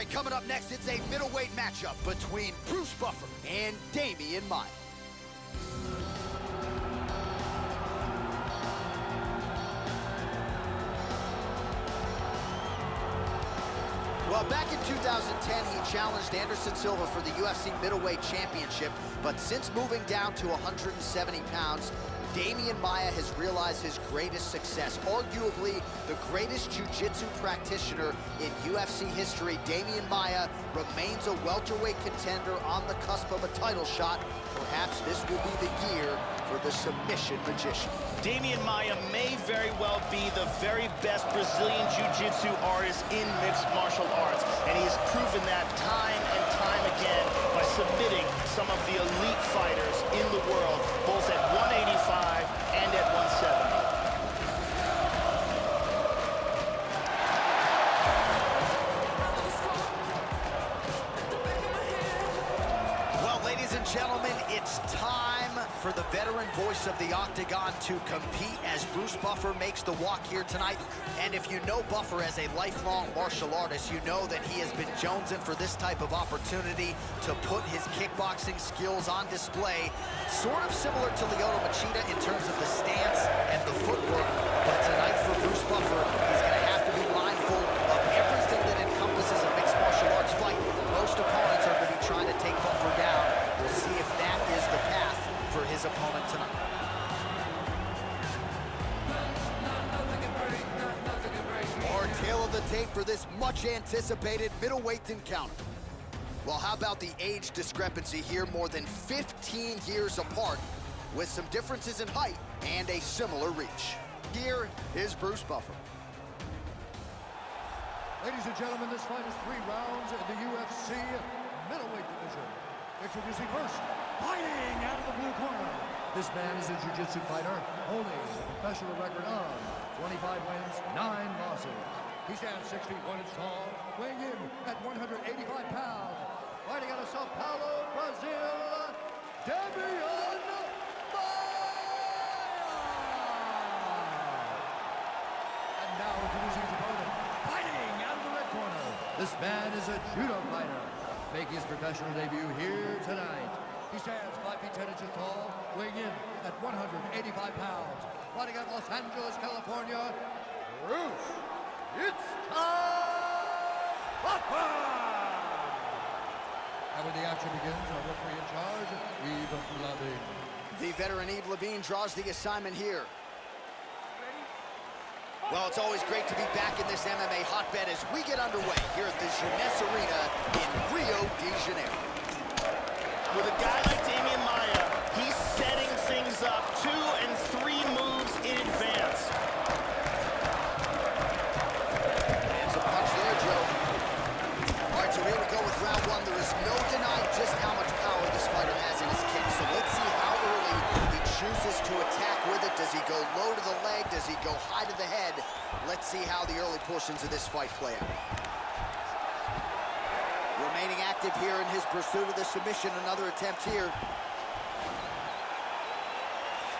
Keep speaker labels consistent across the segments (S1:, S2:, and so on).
S1: right, coming up next, it's a middleweight matchup between Bruce Buffer and Demian Maia. Well, back in 2010, he challenged Anderson Silva for the UFC middleweight championship, but since moving down to 170 pounds, Demian Maia has realized his greatest success. Arguably the greatest jiu-jitsu practitioner in UFC history, Demian Maia remains a welterweight contender on the cusp of a title shot. Perhaps this will be the year for the submission magician.
S2: Demian Maia may very well be the very best Brazilian jiu-jitsu artist in mixed martial arts, and he has proven that time and time again by submitting some of the elite fighters in the world, both at 185 and at 170.
S1: Ladies and gentlemen, it's time for the veteran voice of the Octagon to compete as Bruce Buffer makes the walk here tonight. And if you know Buffer as a lifelong martial artist, you know that he has been jonesing for this type of opportunity to put his kickboxing skills on display, sort of similar to Lyoto Machida in terms of the stance and the footwork. But tonight for Bruce Buffer, he's going to have to be mindful of everything that encompasses a mixed martial arts fight. Most opponents are going to be trying to take Buffer down. We'll see if that is the path for his opponent tonight. Our tale of the tape for this much-anticipated middleweight encounter. Well, how about the age discrepancy here? More than 15 years apart, with some differences in height and a similar reach. Here is Bruce Buffer.
S3: Ladies and gentlemen, this fight is 3 rounds in the UFC middleweight division. Introducing first, fighting out of the blue corner. This man is a jiu-jitsu fighter, holding a professional record of 25 wins, 9 losses. He stands 6 feet 1 inch tall, weighing in at 185 pounds. Fighting out of Sao Paulo, Brazil, Demian Maia! And now introducing his opponent, fighting out of the red corner. This man is a judo fighter, making his professional debut here tonight. He stands 5 feet 10 inches tall, weighing in at 185 pounds. Fighting out of Los Angeles, California, Bruce, it's Buffer! And when the action begins, our referee in charge, Yves Levine.
S1: The veteran Yves Levine draws the assignment here. Well, it's always great to be back in this MMA hotbed as we get underway here at the Jeunesse Arena in Rio de Janeiro.
S2: With a guy like Demian Maia, he's setting things up 2 and 3 moves in advance.
S1: There's a punch there, Joe. All right, so here we go with round 1. There is no denying just how much power this fighter has in his kick. So let's see how early he chooses to attack with it. Does he go low to the leg? Does he go high to the head? Let's see how the early portions of this fight play out. Remaining active here in his pursuit of the submission. Another attempt here.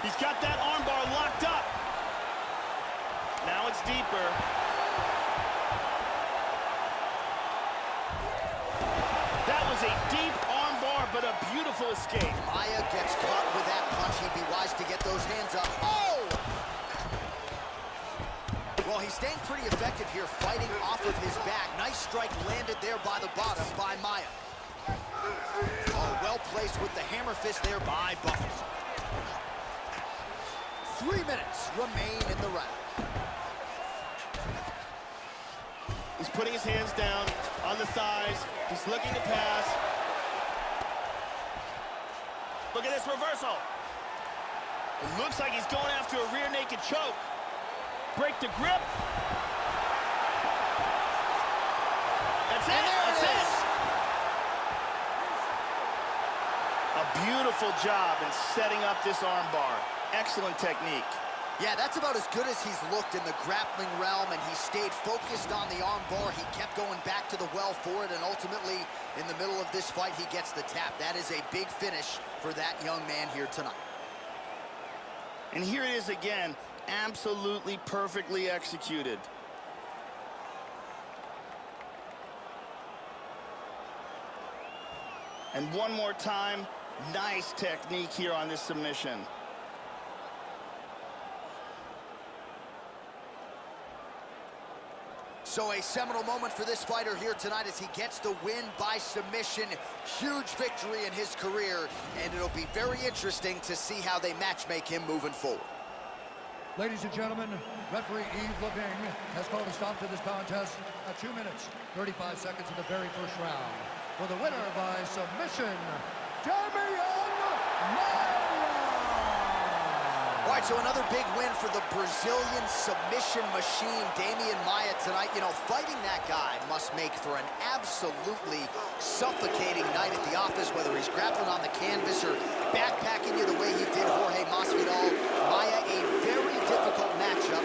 S2: He's got that armbar locked up. Now it's deeper. That was a deep armbar, but a beautiful escape.
S1: Maia gets caught with that punch. He'd be wise to get those hands up. Oh! Well, he's staying pretty effective here, fighting off of his back. Nice strike landed there by the bottom by Maia. Oh, well placed with the hammer fist there by Buffer. 3 minutes remain in the round.
S2: He's putting his hands down on the thighs. He's looking to pass. Look at this reversal. It looks like he's going after a rear naked choke. Break the grip. That's it. That's it. A beautiful job in setting up this armbar. Excellent technique.
S1: Yeah, that's about as good as he's looked in the grappling realm, and he stayed focused on the armbar. He kept going back to the well for it, and ultimately, in the middle of this fight, he gets the tap. That is a big finish for that young man here tonight.
S2: And here it is again, absolutely perfectly executed. And one more time, nice technique here on this submission.
S1: So a seminal moment for this fighter here tonight as he gets the win by submission. Huge victory in his career, and it'll be very interesting to see how they matchmake him moving forward.
S3: Ladies and gentlemen, referee Yves Leving has called a stop to this contest at 2 minutes, 35 seconds of the very first round. For the winner by submission, Demian Maia!
S1: All right, so another big win for the Brazilian submission machine, Demian Maia, tonight. You know, fighting that guy must make for an absolutely suffocating night at the office, whether he's grappling on the canvas or backpacking you the way he did Jorge Masvidal. Maia, a very difficult matchup.